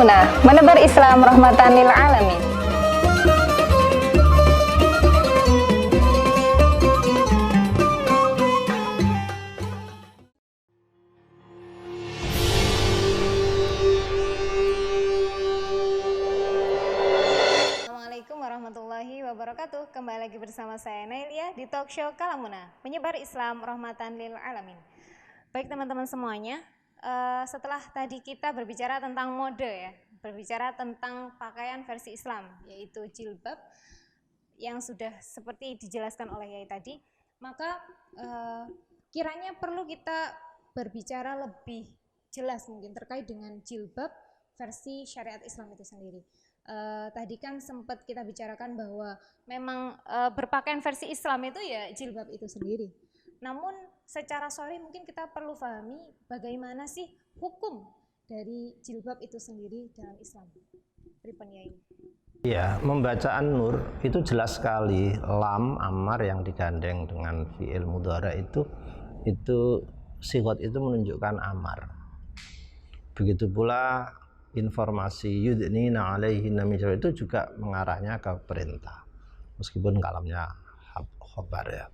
Kalamuna, menebar Islam rahmatan lil alamin. Assalamualaikum warahmatullahi wabarakatuh. Kembali lagi bersama saya Nailia di talk show Kalamuna, menyebar Islam rahmatan lil alamin. Baik teman-teman semuanya, setelah tadi kita berbicara tentang mode ya, berbicara tentang pakaian versi Islam, yaitu jilbab yang sudah seperti dijelaskan oleh Yai tadi, maka kiranya perlu kita berbicara lebih jelas mungkin terkait dengan jilbab versi syariat Islam itu sendiri. Tadi kan sempat kita bicarakan bahwa memang berpakaian versi Islam itu ya jilbab itu sendiri. Namun secara sorry mungkin kita perlu pahami bagaimana sih hukum dari jilbab itu sendiri dalam Islam. Pripun Yai? Ya, membaca An-Nur itu jelas sekali, lam amar yang digandeng dengan fi'il mudhara itu sigot itu menunjukkan amar. Begitu pula informasi yudnina alaihinna min jalabib itu juga mengarahnya ke perintah, meskipun kalamnya khabar ya.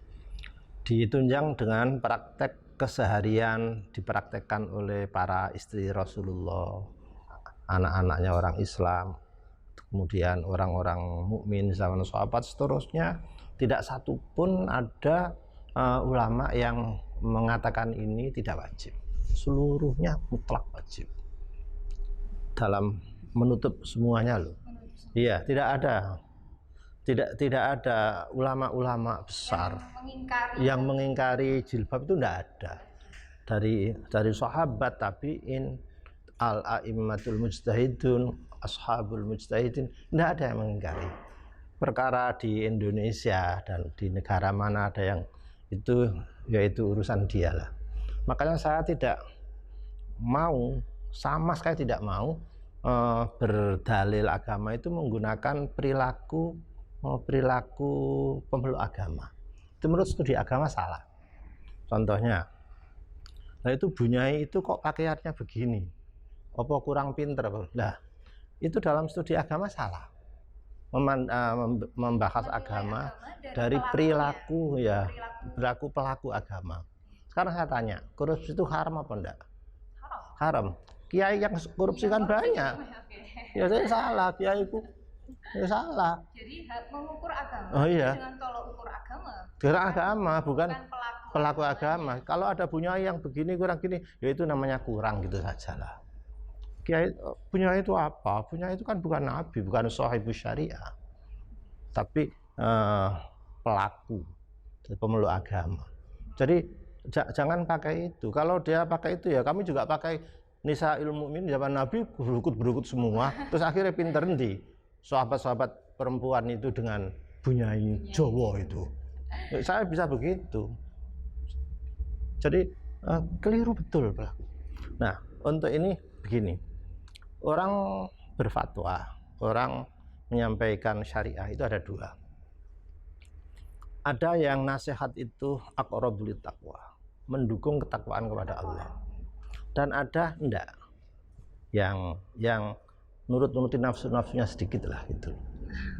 Ditunjang dengan praktek keseharian dipraktekkan oleh para istri Rasulullah, anak-anaknya orang Islam, kemudian orang-orang mukmin zaman sahabat seterusnya. Tidak satu pun ada ulama yang mengatakan ini tidak wajib. Seluruhnya mutlak wajib dalam menutup semuanya loh. Iya, tidak ada ulama-ulama besar yang mengingkari jilbab itu, tidak ada dari sahabat, tabi'in, al-a'immatul mujtahidun, ashabul mujtahidin, tidak ada yang mengingkari. Perkara di Indonesia dan di negara mana ada yang itu, yaitu urusan dialah. Makanya saya tidak mau, sama sekali tidak mau berdalil agama itu menggunakan perilaku pemeluk agama. Itu menurut studi agama salah. Contohnya, nah itu Bunyai itu kok pakaiannya begini, apa kurang pinter? Nah, itu dalam studi agama salah. Membahas agama dari perilaku ya, perilaku pelaku agama. Sekarang saya tanya, korupsi itu haram apa enggak? Haram. Kiai yang korupsi kan banyak. Ya saya salah, kiai itu ya salah. Jadi mengukur agama dengan tolok ukur agama. Dengan agama, bukan pelaku agama. Kalau ada Bunyai yang begini kurang gini, ya itu namanya kurang gitu sajalah. Kiai Bunyai itu apa? Bunyai itu kan bukan nabi, bukan sahibus syariah, tapi pelaku, pemeluk agama. Jadi jangan pakai itu. Kalau dia pakai itu ya kami juga pakai. Nisa'il mu'min zaman Nabi berukut semua, terus akhirnya pinter nih sahabat-sahabat perempuan itu dengan Bunyai Jawa itu. Saya bisa begitu. Jadi keliru betul. Nah, untuk ini begini, orang berfatwa, orang menyampaikan syariah itu ada dua. Ada yang nasihat itu aqrabul taqwa, mendukung ketakwaan kepada Allah. Dan ada enggak yang nurut-nurutin nafsunya sedikit lah gitu.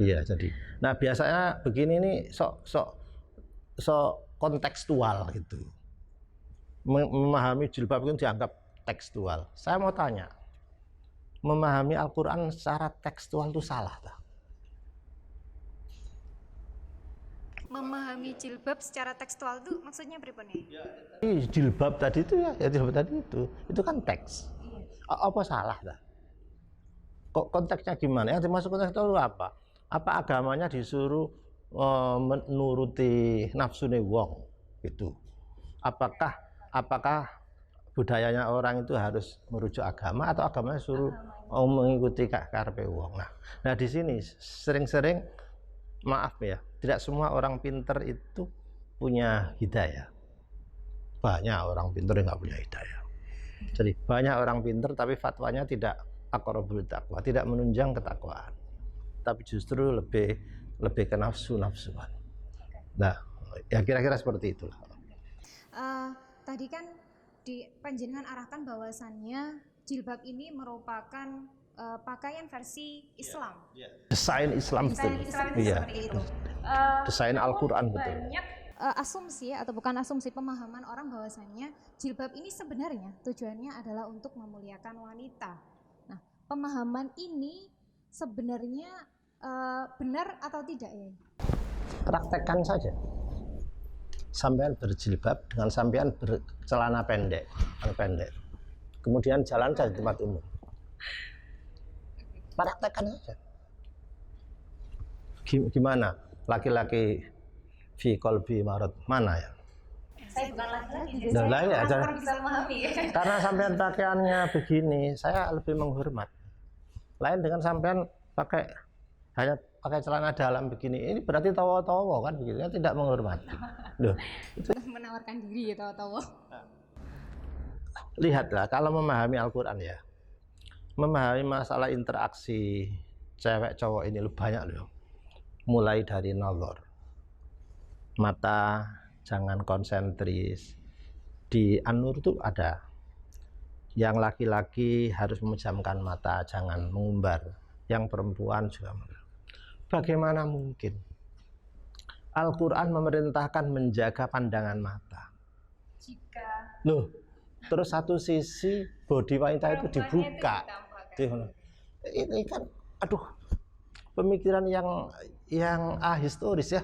Iya, jadi. Nah, biasanya begini nih sok kontekstual gitu. Memahami jilbab itu dianggap tekstual. Saya mau tanya, memahami Al-Qur'an secara tekstual itu salah tak? Memahami jilbab secara tekstual itu maksudnya pripun ya? Jilbab tadi itu ya jilbab tadi itu kan teks. Apa salah dah? Kok konteksnya gimana? Yang dimaksud konteks itu apa? Apa agamanya disuruh menuruti nafsune wong gitu? Apakah budayanya orang itu harus merujuk agama atau agamanya suruh mengikuti karepe wong? Nah di sini sering-sering maaf ya, tidak semua orang pinter itu punya hidayah. Banyak orang pinter yang nggak punya hidayah. Jadi banyak orang pinter tapi fatwanya tidak aqrabul taqwa, tidak menunjang ketakwaan, tapi justru lebih ke nafsuan. Nah, ya kira-kira seperti itulah. Tadi kan panjenengan arahkan bahwasannya jilbab ini merupakan pakaian versi Islam. Desain Islam betul. Desain Islam itu Iya. seperti itu. Desain Al-Quran betul. Banyak asumsi atau bukan asumsi, pemahaman orang bahwasannya jilbab ini sebenarnya tujuannya adalah untuk memuliakan wanita. Nah, pemahaman ini sebenarnya benar atau tidak ya? Praktekkan saja. Sampean berjilbab dengan sampean bercelana pendek, kemudian jalan saja di tempat umum. Praktekkan saja. Gimana? Laki-laki fi qalbi marad mana ya? Saya bukan laki-laki, Nah, lah ya, saya bisa memahami. karena sampean pakaiannya begini, saya lebih menghormat. Lain dengan sampean hanya pakai celana dalam begini, ini berarti tawa-tawa kan begitu, ya, tidak menghormati. Loh, Menawarkan diri ya tawa-tawa. lihatlah kalau memahami Al-Quran ya, memahami masalah interaksi cewek cowok ini banyak loh. Mulai dari nazar, mata jangan konsentris. Di An-Nur itu ada yang laki-laki harus memejamkan mata, jangan mengumbar. Yang perempuan juga. Bagaimana mungkin Al-Quran memerintahkan menjaga pandangan mata? Jika Loh, terus satu sisi bodi wanita itu dibuka. Ini kan, aduh, pemikiran yang ahistoris ya,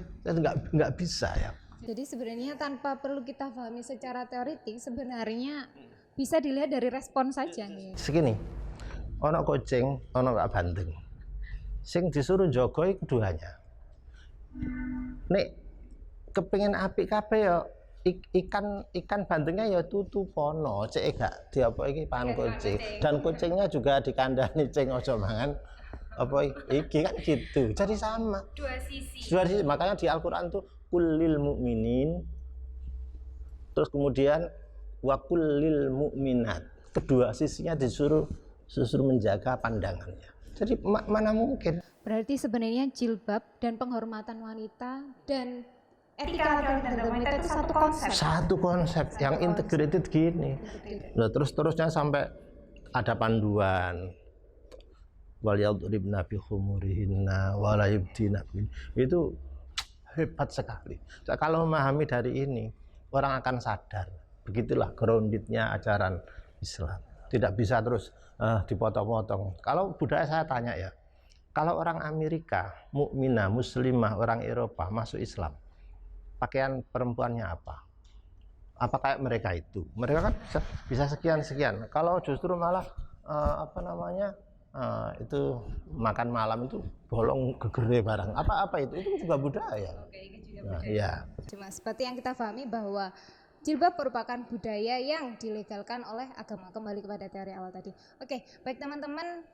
nggak bisa ya. Jadi sebenarnya tanpa perlu kita pahami secara teoritik, sebenarnya bisa dilihat dari respon saja nih. Segini, ono kucing, ono gak bandeng. Sing disuruh jogo iku keduanya. Nek kepengin apik kabeh ya ikan bandengnya ya tutupono, cek gak diapa iki pangan kucing. Dan kucingnya juga dikandani cing aja mangan apa iki kan gitu. Jadi sama. Dua sisi. Makanya di Al-Qur'an tuh kulil mukminin, terus kemudian wa kulil mukminat. Kedua sisinya disuruh menjaga pandangannya. Jadi mana mungkin? Berarti sebenarnya jilbab dan penghormatan wanita dan etika laki-laki dan wanita itu satu konsep. Satu konsep yang integrated gini. Nah, terusnya sampai ada panduan. Wal yadribna bi khumurihinna wa la yubdina. Itu hebat sekali. Kalau memahami dari ini, orang akan sadar. Begitulah groundednya ajaran Islam. Tidak bisa terus dipotong-potong. Kalau budaya saya tanya ya, kalau orang Amerika, mukminah, muslimah, orang Eropa masuk Islam, pakaian perempuannya apa? Apa kayak mereka itu? Mereka kan bisa sekian-sekian. Kalau justru malah itu makan malam itu bolong gegere barang. Apa itu? Itu juga budaya. Nah, ya. Cuma seperti yang kita pahami bahwa jilbab merupakan budaya yang dilegalkan oleh agama, kembali kepada teori awal tadi. Oke, baik teman-teman,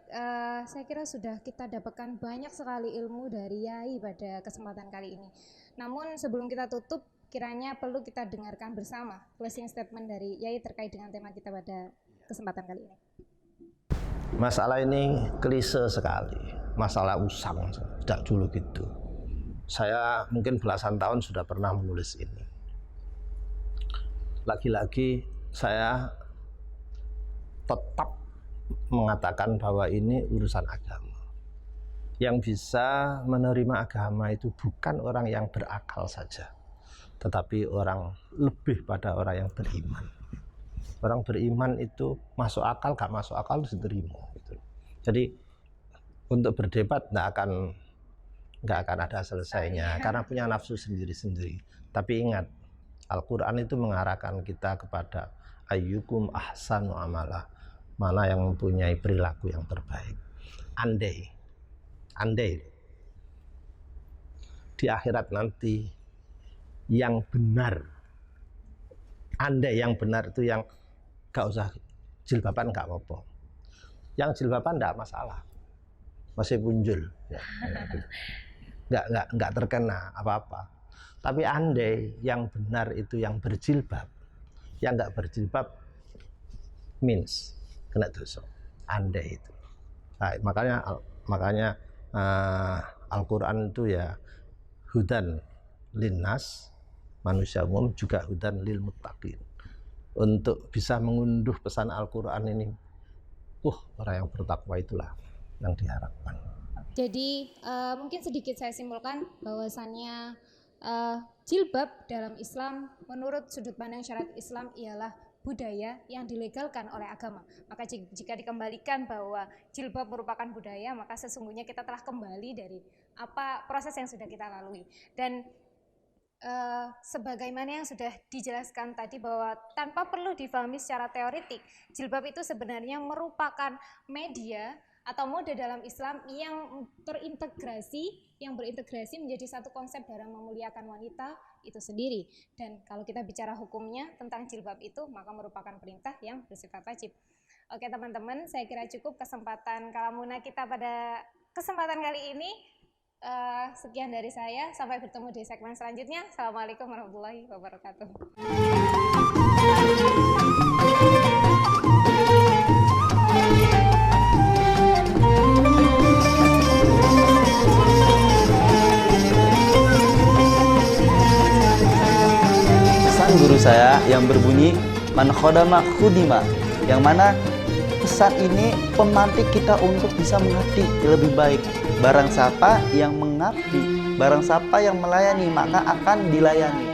saya kira sudah kita dapatkan banyak sekali ilmu dari Yai pada kesempatan kali ini. Namun sebelum kita tutup, kiranya perlu kita dengarkan bersama closing statement dari Yai terkait dengan tema kita pada kesempatan kali ini. Masalah ini klise sekali, masalah usang, tidak dulu gitu. Saya mungkin belasan tahun sudah pernah menulis ini. Lagi-lagi saya tetap mengatakan bahwa ini urusan agama. Yang bisa menerima agama itu bukan orang yang berakal saja, tetapi orang lebih pada orang yang beriman. Orang beriman itu masuk akal, gak masuk akal harus diterima. Gitu. Jadi untuk berdebat nggak akan ada selesainya karena punya nafsu sendiri-sendiri. Tapi ingat, Al-Quran itu mengarahkan kita kepada ayyukum ahsanu amalah, mana yang mempunyai perilaku yang terbaik. Andai di akhirat nanti yang benar, andai yang benar itu yang gak usah jilbaban gak apa-apa, yang jilbaban gak masalah, masih punjul ya. nggak terkena apa-apa. Tapi andai yang benar itu yang berjilbab, yang nggak berjilbab means kena dosa. Andai itu. Nah, makanya Al-Quran itu ya hudan linnas, manusia umum, juga hudan lil muttaqin. Untuk bisa mengunduh pesan Al-Quran ini, orang yang bertakwa itulah yang diharapkan. Jadi mungkin sedikit saya simpulkan bahwasannya jilbab dalam Islam menurut sudut pandang syariat Islam ialah budaya yang dilegalkan oleh agama. Maka jika dikembalikan bahwa jilbab merupakan budaya, maka sesungguhnya kita telah kembali dari apa proses yang sudah kita lalui. Dan sebagaimana yang sudah dijelaskan tadi bahwa tanpa perlu difahami secara teoritik, jilbab itu sebenarnya merupakan media atau mode dalam Islam yang berintegrasi menjadi satu konsep dalam memuliakan wanita itu sendiri. Dan kalau kita bicara hukumnya tentang jilbab itu, maka merupakan perintah yang bersifat wajib. Oke teman-teman, saya kira cukup kesempatan Kalamuna kita pada kesempatan kali ini. Sekian dari saya, sampai bertemu di segmen selanjutnya. Assalamualaikum warahmatullahi wabarakatuh. Pesan guru saya yang berbunyi man khodama khudima, yang mana pesan ini pemantik kita untuk bisa mengabdi lebih baik. Barang siapa yang mengabdi, barang siapa yang melayani, maka akan dilayani.